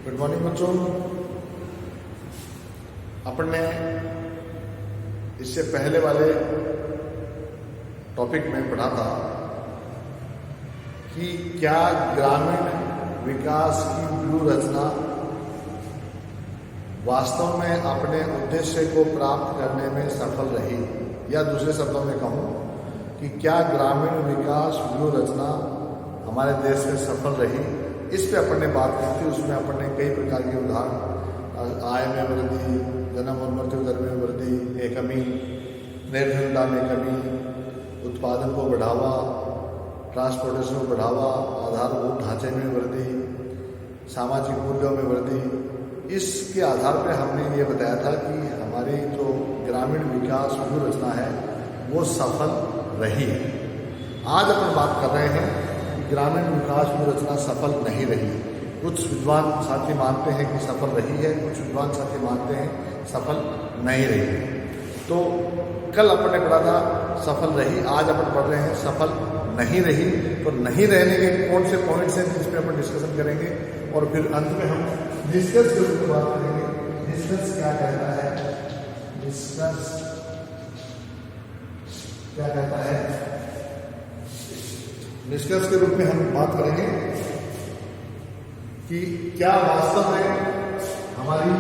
Good morning बच्चों। अपन ने इससे पहले वाले टॉपिक में पढ़ा था कि क्या ग्रामीण विकास की व्यूह रचना वास्तव में अपने उद्देश्य को प्राप्त करने में सफल रही, या दूसरे शब्दों में कहूँ कि क्या ग्रामीण विकास व्यूह रचना हमारे देश में सफल रही। इस पे अपन ने बात की थी। उसमें अपन ने कई प्रकार के उदाहरण, आय में वृद्धि, जन्म और मृत्यु दर में वृद्धि में कमी, निर्धनता में कमी, उत्पादन को बढ़ावा, ट्रांसपोर्टेशन को बढ़ावा, आधारभूत ढांचे में वृद्धि, सामाजिक मूल्यों में वृद्धि, इसके आधार पर हमने ये बताया था कि हमारी जो ग्रामीण विकास व्यूह रचना है वो सफल रही है। आज अपन बात कर रहे हैं कि ग्रामीण विकास व्यूह रचना सफल नहीं रही। कुछ विद्वान साथी मानते हैं कि सफल रही है, कुछ विद्वान साथी मानते हैं सफल नहीं रही। तो कल अपन ने पढ़ा था सफल रही, आज अपन पढ़ रहे हैं सफल नहीं रही। तो नहीं रहने के कौन से पॉइंट्स हैं जिस पे अपन डिस्कशन करेंगे और फिर अंत में हम डिस्कस के रूप में बात करेंगे। डिस्कस क्या कहता है, डिस्कस क्या कहता है, निष्कर्ष के रूप में हम बात करेंगे कि क्या वास्तव में हमारी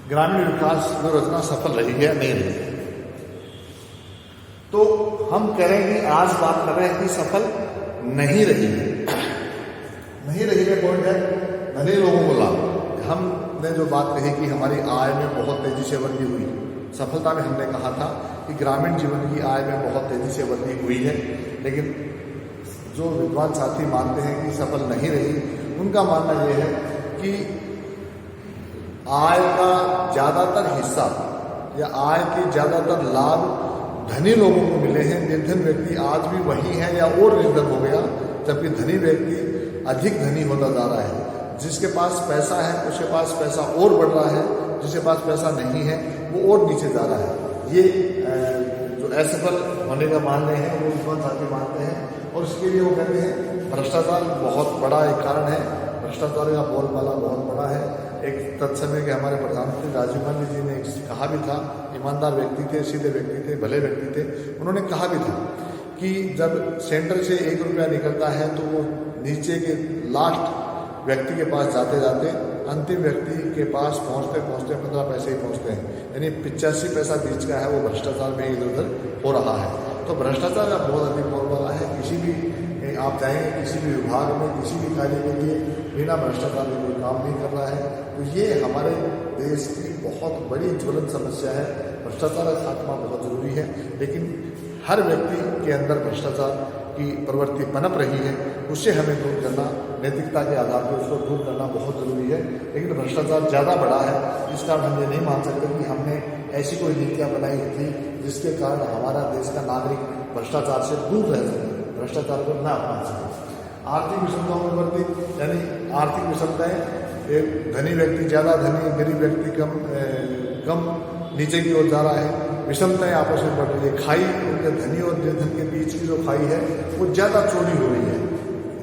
ग्रामीण विकास व्यूह रचना सफल रही है, नहीं रही है। तो हम करेंगे, आज बात कर रहे हैं कि सफल नहीं रही है। नहीं रही है पॉइंट है धनी लोगों को लाभ। हमने जो बात कही कि हमारी आय में बहुत तेजी से वृद्धि हुई, सफलता में हमने कहा था कि ग्रामीण जीवन की आय में बहुत तेजी से वृद्धि हुई है। लेकिन जो विद्वान साथी मानते हैं कि सफल नहीं रही, उनका मानना यह है कि आय का ज़्यादातर हिस्सा या आय के ज़्यादातर लाभ धनी लोगों को मिले हैं। निर्धन व्यक्ति आज भी वही है या और निर्धन हो गया, जबकि धनी व्यक्ति अधिक धनी होता जा रहा है। जिसके पास पैसा है उसके पास पैसा और बढ़ रहा है, जिसके पास पैसा नहीं है वो और नीचे जा रहा है। ये जो असफल होने का मान रहे हैं वो विद्वान साथी मानते हैं। और इसके लिए वो कहते हैं भ्रष्टाचार बहुत बड़ा एक कारण है। भ्रष्टाचार का बोलबाला बहुत बड़ा है। एक तत्समय के हमारे प्रधानमंत्री राजीव गांधी जी ने कहा भी था, ईमानदार व्यक्ति थे, सीधे व्यक्ति थे, भले व्यक्ति थे, उन्होंने कहा भी था कि जब सेंटर से 1 रुपया निकलता है तो वो नीचे के लास्ट व्यक्ति के पास जाते जाते अंतिम व्यक्ति के पास पहुंचते पहुंचते 15 पैसे ही पहुंचते हैं, यानी 85 पैसा बीच का है वो भ्रष्टाचार में इधर उधर हो रहा है। तो भ्रष्टाचार का बहुत अधिक बोलबाला है। किसी भी आप चाहेंगे किसी भी विभाग में किसी भी कार्य के लिए बिना भ्रष्टाचार के कोई काम नहीं कर रहा है। तो ये हमारे देश की बहुत बड़ी ज्वलंत समस्या है। भ्रष्टाचार का खात्मा बहुत जरूरी है, लेकिन हर व्यक्ति के अंदर भ्रष्टाचार की प्रवृत्ति पनप रही है, उससे हमें दूर करना, नैतिकता के आधार पर उसको दूर करना बहुत जरूरी है। लेकिन भ्रष्टाचार ज़्यादा बढ़ा है, इस कारण हम ये नहीं मान सकते कि हमने ऐसी कोई नीतियाँ बनाई थी जिसके कारण हमारा देश का नागरिक भ्रष्टाचार से दूर रह सके, भ्रष्टाचार को ना अपना सके। आर्थिक विषमताओं में वृद्धि, यानी आर्थिक विषमताएं, एक धनी व्यक्ति ज़्यादा धनी, गरीब व्यक्ति कम नीचे की ओर जा रहा है। विषमताएं आपस में बढ़ रही है। खाई उनके धनी और निर्धन के बीच की जो खाई है वो ज़्यादा चौड़ी हो रही है।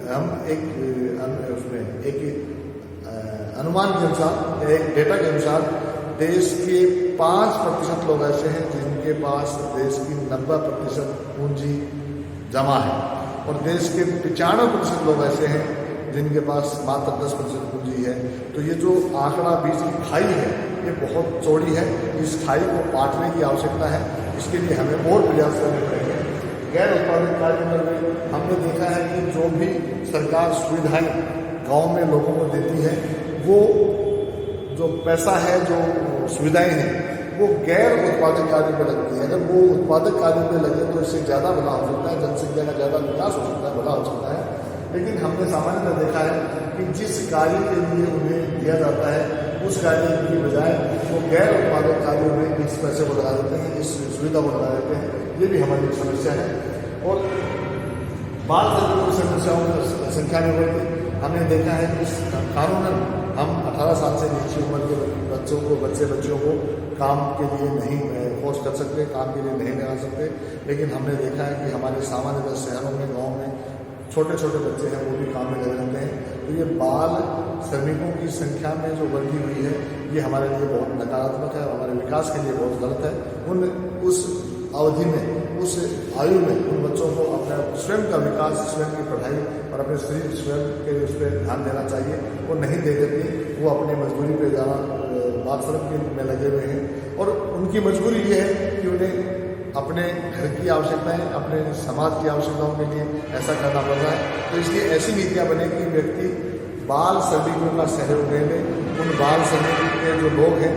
हम उसमें एक अनुमान के अनुसार, एक डेटा के अनुसार देश के 5% लोग ऐसे हैं जिनके पास देश की 90% पूंजी जमा है, और देश के 95% लोग ऐसे हैं जिनके पास मात्र 10% पूंजी है। तो ये जो आंकड़ा बीच की खाई है ये बहुत चौड़ी है। इस खाई को पाटने की आवश्यकता है। इसके लिए हमें और प्रयास करने पड़ेंगे। गैर उत्पादित कार्यों में हमने देखा है कि जो भी सरकार सुविधाएं गांव में लोगों को देती है, वो जो पैसा है, जो सुविधाएं हैं, वो गैर उत्पादक कार्यों में लगती है। अगर वो उत्पादक कार्यों में लगे तो इससे ज़्यादा भला हो सकता है, जनसंख्या का ज़्यादा विकास हो सकता है, भला हो सकता है। लेकिन हमने सामान्यतः देखा है कि जिस कार्य के लिए उन्हें दिया जाता है उस कार्य की बजाय वो गैर उत्पादक कार्यों में इस पैसे को लगा देते हैं, इस सुविधा को लगा देते हैं। ये भी हमारी समस्या है। और बाल श्रमिकों की समस्याओं की संख्या में वृद्धि, हमने देखा है कि कानूनन हम 18 साल से नीचे उम्र के बच्चों को काम के लिए नहीं फोर्स कर सकते, काम के लिए नहीं लगा सकते। लेकिन हमने देखा है कि हमारे सामान्य शहरों में, गाँव में छोटे छोटे बच्चे हैं, वो भी काम में लगे रहते हैं। तो ये बाल श्रमिकों की संख्या में जो वृद्धि हुई है, ये हमारे लिए बहुत नकारात्मक है, हमारे विकास के लिए बहुत गलत है। उस अवधि में, उस आयु में उन बच्चों को अपना स्वयं का विकास, स्वयं की पढ़ाई और अपने शरीर स्वयं के उस पर ध्यान देना चाहिए। वो नहीं दे करके वो अपनी मजबूरी पे ज़्यादा बाल श्रम में लगे हुए हैं। और उनकी मजबूरी ये है कि उन्हें अपने घर की आवश्यकताएं, अपने समाज की आवश्यकताओं के लिए ऐसा करना पड़ रहा है। तो इसलिए ऐसी नीतियाँ बने कि व्यक्ति बाल श्रमिकों का सहयोग ले ले। उन बाल श्रमिकों के जो लोग हैं,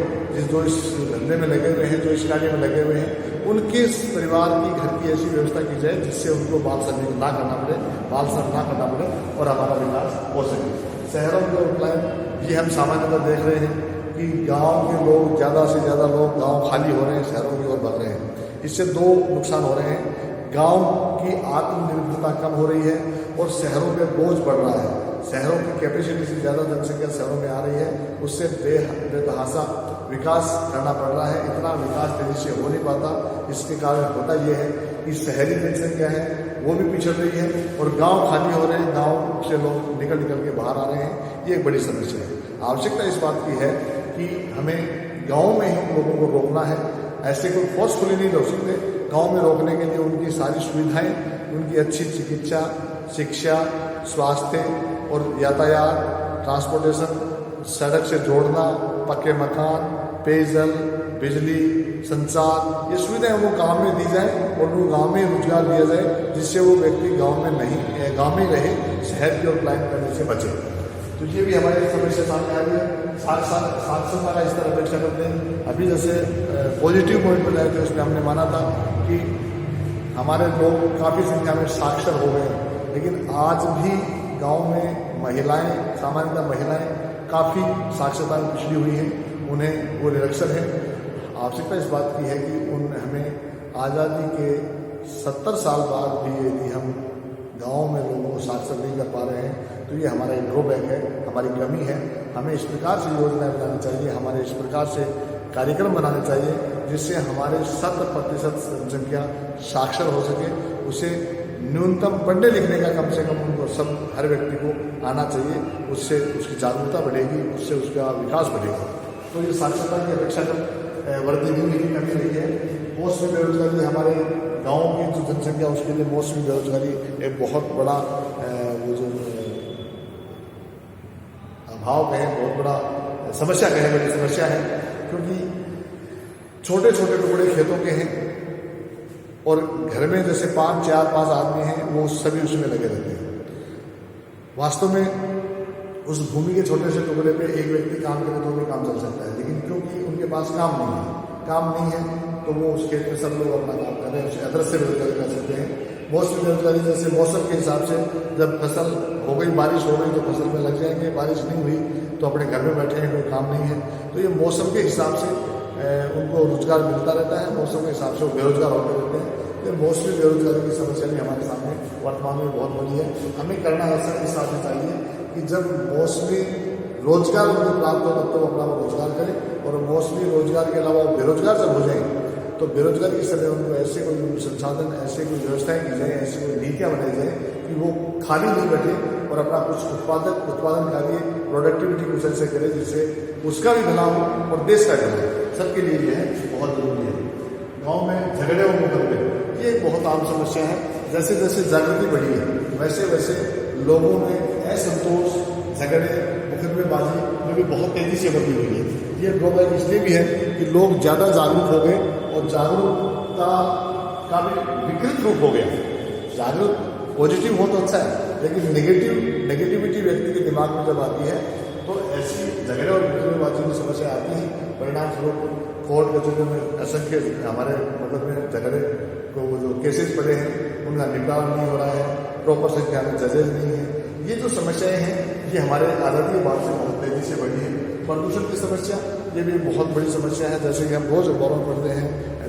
जो इस धंधे में लगे हुए हैं, जो इस कार्य में लगे हुए हैं, उनके परिवार की, घर की ऐसी व्यवस्था की जाए जिससे उनको बाल श्रमिक ना करना पड़े, बाल श्रम ना करना पड़े और हमारा विकास हो सके। शहरों में उपलब्ध ये हम सामान्यतः देख रहे हैं कि गांव के लोग, ज़्यादा से ज़्यादा लोग गांव खाली हो रहे हैं, शहरों की ओर बढ़ रहे हैं। इससे दो नुकसान हो रहे हैं। गांव की आत्मनिर्भरता कम हो रही है और शहरों पे बोझ बढ़ रहा है। शहरों की कैपेसिटी से ज़्यादा जनसंख्या शहरों में आ रही है, उससे बेतहाशा विकास करना पड़ रहा है। इतना विकास तेजी से हो नहीं पाता। इसके कारण होता यह है कि शहरी जनसंख्या है वो भी पिछड़ रही है और गांव खाली हो रहे हैं, गांव से लोग निकल के बाहर आ रहे हैं। ये एक बड़ी समस्या है। आवश्यकता इस बात की है कि हमें गाँव में ही लोगों को रोकना है। ऐसे कोई फोर्सफुली नहीं रोक सकते। गाँव में रोकने के लिए उनकी सारी सुविधाएं, उनकी अच्छी चिकित्सा, शिक्षा, स्वास्थ्य और यातायात, ट्रांसपोर्टेशन, सड़क से जोड़ना, पक्के मकान, पेयजल, बिजली, संचार, ये सुविधाएं वो गांव में दी जाए और वो गांव में रोजगार दिया जाए, जिससे वो व्यक्ति गांव में नहीं, गांव में रहे, शहर की ओर प्लान करने से बचे। तो ये भी हमारी समस्या सामने आ रही है। साक्षरता का इस तरह अपेक्षा करते हैं। अभी जैसे पॉजिटिव पॉइंट पर आए थे, उसमें हमने माना था कि हमारे लोग काफ़ी संख्या में साक्षर हो गए, लेकिन आज भी गांव में महिलाएं, सामान्यतः महिलाएं काफ़ी साक्षरता में पिछड़ी हुई हैं, उन्हें वो निरक्षर हैं। आवश्यकता इस बात की है कि हमें आज़ादी के 70 साल बाद भी यदि हम गांव में लोगों को साक्षर नहीं कर पा रहे हैं, तो ये हमारा एक ड्रॉबैक है, हमारी कमी है। हमें इस प्रकार से योजनाएं बनानी चाहिए, हमारे इस प्रकार से कार्यक्रम बनाने चाहिए जिससे हमारे 100% जनसंख्या साक्षर हो सके। उसे न्यूनतम पढ़ने लिखने का कम से कम उनको सब हर व्यक्ति को आना चाहिए। उससे उसकी जागरूकता बढ़ेगी, उससे उसका विकास बढ़ेगा। तो ये साक्षरता की अपेक्षा वृद्धि नहीं, लेकिन कमी रही है। मौसमी बेरोजगारी, हमारे गाँव की जो जनसंख्या, उसके लिए मौसमी बेरोजगारी एक बहुत बड़ा वो जो अभाव कहें, बहुत बड़ा समस्या कहें, बड़ी समस्या है। क्योंकि छोटे छोटे टुकड़े खेतों के हैं और घर में जैसे 4-5 आदमी हैं, वो सभी उसमें लगे रहते हैं। वास्तव में उस भूमि के छोटे से टुकड़े पे एक व्यक्ति काम करे तो भी काम चल सकता है, लेकिन क्योंकि उनके पास काम नहीं है तो वो उस खेत में सब लोग अपना काम कर रहे हैं, उसे अदृश्य बेरोजगारी कर सकते हैं। मौसमी बेरोजगारी जैसे मौसम के हिसाब से जब फसल हो गई, बारिश हो गई तो फसल में लग जाएंगे, बारिश नहीं हुई तो अपने घर में बैठे हैं, कोई काम नहीं है। तो ये मौसम के हिसाब से उनको रोजगार मिलता रहता है, मौसम के हिसाब से वो बेरोजगार होते रहते हैं। तो मौसमी बेरोजगारी की समस्या भी हमारे सामने वर्तमान में बहुत बड़ी है। हमें करना ऐसा इस हिसाब से चाहिए कि जब मौसमी रोजगार उनको प्राप्त हो तब तो अपना रोजगार करें, और मौसमी रोजगार के अलावा वो बेरोजगार जब हो जाएंगे तो बेरोजगारी के समय उनको ऐसे कोई संसाधन, ऐसे कोई व्यवस्थाएं की जाए, ऐसी कोई नीतियाँ बनाई जाए कि वो खाली नहीं बैठे और अपना कुछ उत्पादन कार्य, प्रोडक्टिविटी कुछ ऐसे करे जिससे उसका भी भला हो और देश का भला हो। सबके लिए ये है, बहुत जरूरी है। गाँव में झगड़े और मुकदमे, ये एक बहुत आम समस्या है। जैसे जैसे जागृति बढ़ी है वैसे वैसे लोगों में असंतोष, झगड़े, मुकदमेबाजी में भी बहुत तेजी से बढ़ी हुई है। ये ड्रॉबैक इसलिए भी है कि लोग ज़्यादा जागरूक हो गए और जागरूकता का भी विकृत रूप हो गया। जागरूक पॉजिटिव हो तो अच्छा है, लेकिन नेगेटिविटी व्यक्ति के दिमाग में जब आती है तो ऐसी झगड़े और मुकदमेबाजी की समस्या आती है। परिणाम स्वरूप कोर्ट कचहरी में असंख्य हमारे में झगड़े को जो केसेस पड़े हैं उनका निपटान नहीं हो रहा है, प्रॉपर संख्या में जजेज नहीं है। ये जो समस्याएं हैं ये हमारे आज़ादी के बाद से बहुत तेजी से बढ़ी है। प्रदूषण की समस्या, ये भी बहुत बड़ी समस्या है। जैसे कि हम रोज अखबारों में पढ़ते हैं,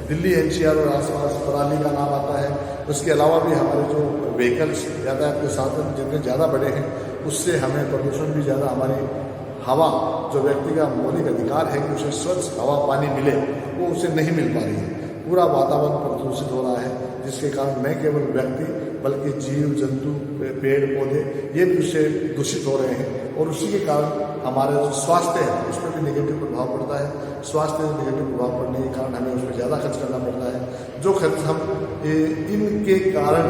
दिल्ली एनसीआर और आसपास पराली का नाम आता है। उसके अलावा भी हमारे जो व्हीकल्स, यातायात के साधन जितने ज़्यादा बड़े हैं उससे हमें प्रदूषण भी ज़्यादा हमारी हवा, जो व्यक्ति का मौलिक अधिकार है कि उसे स्वच्छ हवा पानी मिले, वो उसे नहीं मिल पा रही है। पूरा वातावरण प्रदूषित हो रहा है, जिसके कारण न केवल व्यक्ति बल्कि जीव जंतु, पेड़ पौधे ये भी उससे दूषित हो रहे हैं, और उसी के कारण हमारा जो स्वास्थ्य है उस पर भी नेगेटिव प्रभाव पड़ता है। स्वास्थ्य में नेगेटिव प्रभाव पड़ने के कारण हमें उस पर ज़्यादा खर्च करना पड़ता है। जो खर्च हम इनके कारण,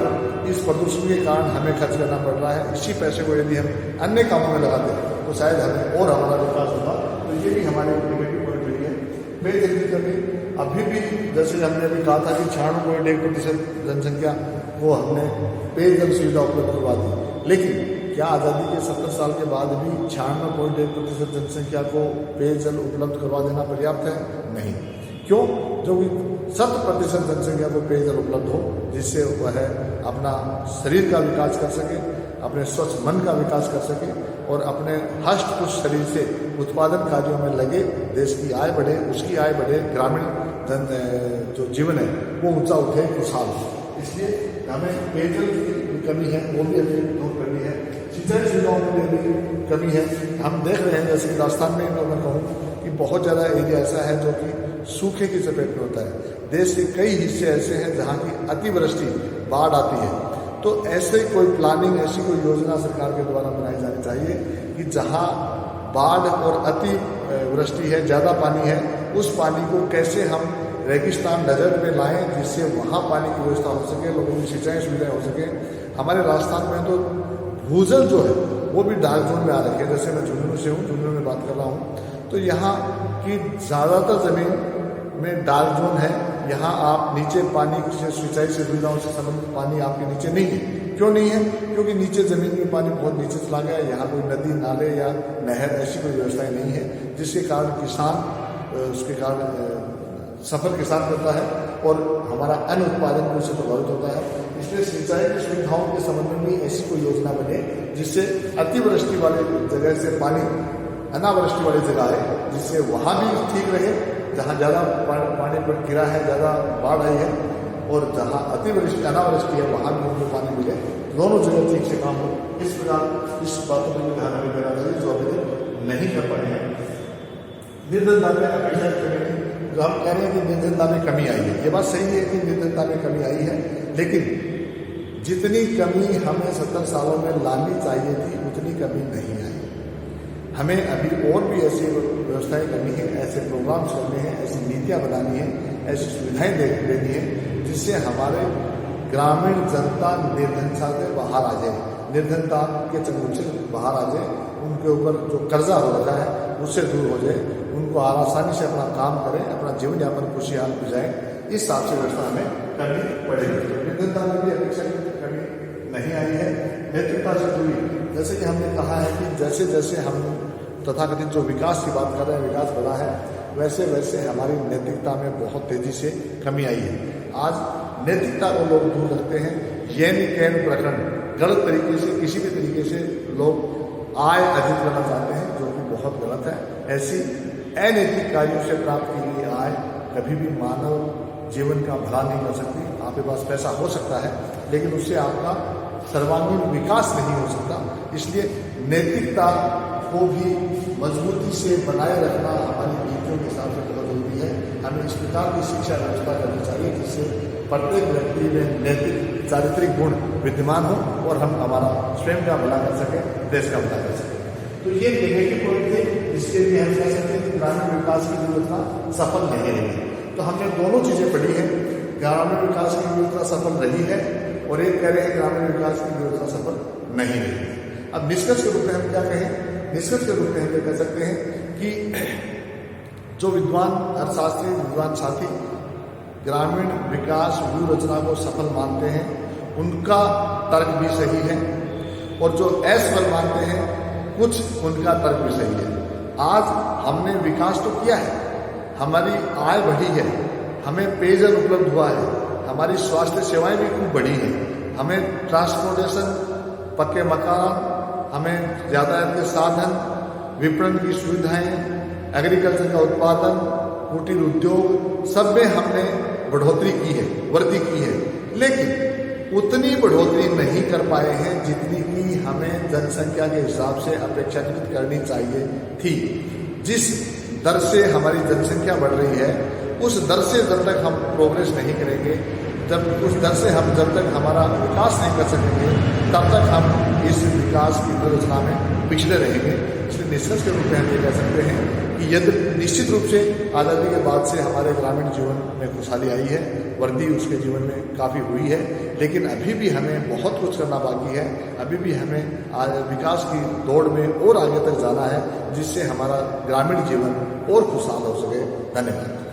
इस प्रदूषण के कारण हमें खर्च करना पड़ रहा है, इसी पैसे को यदि हम अन्य कामों में लगाते हैं तो शायद हमें और हमारा विकास होगा। तो ये भी हमारे नेगेटिव पॉइंट रही है। पेयजल की कमी अभी भी, जैसे हमने अभी कहा था कि 96.1% जनसंख्या को हमने पेयजल सुविधा उपलब्ध करवा दी, लेकिन क्या आज़ादी के 70 साल के बाद भी 96.1% जनसंख्या को पेयजल उपलब्ध करवा देना पर्याप्त है? नहीं। क्यों? जो कि 100% जनसंख्या को पेयजल उपलब्ध हो, जिससे वह अपना शरीर का विकास कर सके, अपने स्वच्छ मन का विकास कर सके और अपने हष्ट पुष्ट शरीर से उत्पादन कार्यों में लगे, देश की आय बढ़े, उसकी आय बढ़े, ग्रामीण जो जीवन है वो ऊंचा उठे, खुशहाल हो। इसलिए हमें पेयजल की कमी है वो भी हमें दूर करनी है। सिंचाई सुविधाओं में भी कमी है। हम देख रहे हैं जैसे राजस्थान में मैं कहूँ कि बहुत ज़्यादा एरिया ऐसा है जो कि सूखे की चपेट में होता है। देश के कई हिस्से ऐसे हैं जहाँ की अतिवृष्टि, बाढ़ आती है। तो ऐसे कोई प्लानिंग, ऐसी कोई योजना सरकार के द्वारा बनाई जानी चाहिए कि जहाँ बाढ़ और अति वृष्टि है, ज़्यादा पानी है, उस पानी को कैसे हम रेगिस्तान डेजर्ट में लाएं, जिससे वहाँ पानी की व्यवस्था हो सके, लोगों की सिंचाई सुविधाएं हो सके। हमारे राजस्थान में तो भूजल जो है वो भी डार्क जोन में आ रखे हैं। जैसे मैं झुंझुनू से हूँ, झुंझुनू में बात कर रहा हूँ, तो यहाँ की ज़्यादातर ज़मीन में डार्क जोन है। यहाँ आप नीचे पानी से, सिंचाई सुविधाओं से संबंधित पानी आपके नीचे नहीं है। क्यों नहीं है? क्योंकि नीचे ज़मीन में पानी बहुत नीचे चला गया है। यहाँ कोई नदी, नाले या नहर ऐसी कोई व्यवस्थाएं नहीं है, जिसके कारण किसान उसके कारण सफल किसान करता है और हमारा अन्न उत्पादन भी उससे प्रभावित होता है। इसलिए सिंचाई की सुविधाओं के संबंध में भी ऐसी कोई योजना बने जिससे अतिवृष्टि वाले जगह से पानी अनावृष्टि वाली जगह आए, जिससे वहाँ भी ठीक रहे, जहाँ ज़्यादा पानी पर गिरा है, ज़्यादा बाढ़ आई है, और जहाँ अतिवृष्टि अनावृष्टि है वहाँ भी उनको पानी मिले, दोनों जगह ठीक से काम हो। इस प्रकार इस बातों पर भी ध्यान हमें देना चाहिए जो अभी तक नहीं कर पाए हैं। निर्धनता में अपेक्षा कमी, जो हम कह रहे हैं कि निर्धनता में कमी आई है, ये बात सही है कि निर्धनता में कमी आई है, लेकिन जितनी कमी हमें 70 सालों में लानी चाहिए थी उतनी कमी नहीं आई। हमें अभी और भी ऐसी व्यवस्थाएं करनी है, ऐसे प्रोग्राम्स करने हैं, ऐसी नीतियां बनानी है, ऐसी सुविधाएं देनी है जिससे हमारे ग्रामीण जनता निर्धनता से बाहर आ जाए, निर्धनता के चंगुल से बाहर आ जाए, उनके ऊपर जो कर्जा हो रखा है उससे दूर हो जाए, उनको आसानी से अपना काम करें, अपना जीवन यापन खुशहाल हो जाए। इस हिसाब से व्यवस्था हमें करनी पड़ेगी। निर्धनता में भी अपेक्षाकृत कमी नहीं आई है। नैतिकता से जुड़ी, जैसे कि हमने कहा है कि जैसे जैसे हम तथाकथित जो विकास की बात कर रहे हैं, विकास बढ़ा है, वैसे वैसे हमारी नैतिकता में बहुत तेजी से कमी आई है। आज नैतिकता को लोग दूर रखते हैं। यैन कैन प्रकरण गलत तरीके से, किसी भी तरीके से लोग आय अर्जित करना चाहते हैं, जो कि बहुत गलत है। ऐसी अनैतिक कार्यों से प्राप्त की गई आय कभी भी मानव जीवन का भला नहीं कर सकती। आपके पास पैसा हो सकता है, लेकिन उससे आपका सर्वांगीण विकास नहीं हो सकता। इसलिए नैतिकता को भी मजबूती से बनाए रखना हमारी नीतियों के हिसाब से बहुत जरूरी है। हमें इस प्रकार की शिक्षा व्यवस्था करनी चाहिए जिससे प्रत्येक व्यक्ति में नैतिक चारित्रिक गुण विद्यमान हो और हम हमारा स्वयं का भला कर सकें, देश का भला कर सकें। तो ये नेगेटिव पॉइंट थे, जिसके लिए हम कह सकते हैं कि ग्रामीण विकास की योजना सफल नहीं रही। तो हमने दोनों चीज़ें पढ़ी हैं, ग्रामीण विकास की योजना सफल रही है और एक कह रहे हैं ग्रामीण विकास की योजना सफल नहीं रही है। अब निष्कर्ष के रूप में हम क्या कहें? निष्कर्ष के रूप में हम ये कह सकते हैं कि जो विद्वान अर्थशास्त्री, विद्वान साथी ग्रामीण विकास व्यूह रचना को सफल मानते हैं, उनका तर्क भी सही है, और जो असफल मानते हैं कुछ उनका तर्क भी सही है। आज हमने विकास तो किया है, हमारी आय बढ़ी है, हमें पेयजल उपलब्ध हुआ है, हमारी स्वास्थ्य सेवाएं भी खूब बढ़ी हैं, हमें ट्रांसपोर्टेशन, पक्के मकान, हमें यातायात के साधन, विपणन की सुविधाएं, एग्रीकल्चर का उत्पादन, कुटीर उद्योग, सब में हमने बढ़ोतरी की है, वृद्धि की है। लेकिन उतनी बढ़ोतरी नहीं कर पाए हैं जितनी की हमें जनसंख्या के हिसाब से अपेक्षाकृत करनी चाहिए थी। जिस दर से हमारी जनसंख्या बढ़ रही है उस दर से जब तक हम प्रोग्रेस नहीं करेंगे, जब तक हमारा विकास नहीं कर सकेंगे, तब तक हम इस विकास की योजना में पिछड़े रहेंगे। इसलिए निष्कर्ष के रूप में हम ये कह सकते हैं कि यदि निश्चित रूप से आज़ादी के बाद से हमारे ग्रामीण जीवन में खुशहाली आई है, वृद्धि उसके जीवन में काफ़ी हुई है, लेकिन अभी भी हमें बहुत कुछ करना बाकी है। अभी भी हमें विकास की दौड़ में और आगे तक जाना है, जिससे हमारा ग्रामीण जीवन और खुशहाल हो सके। धन्यवाद।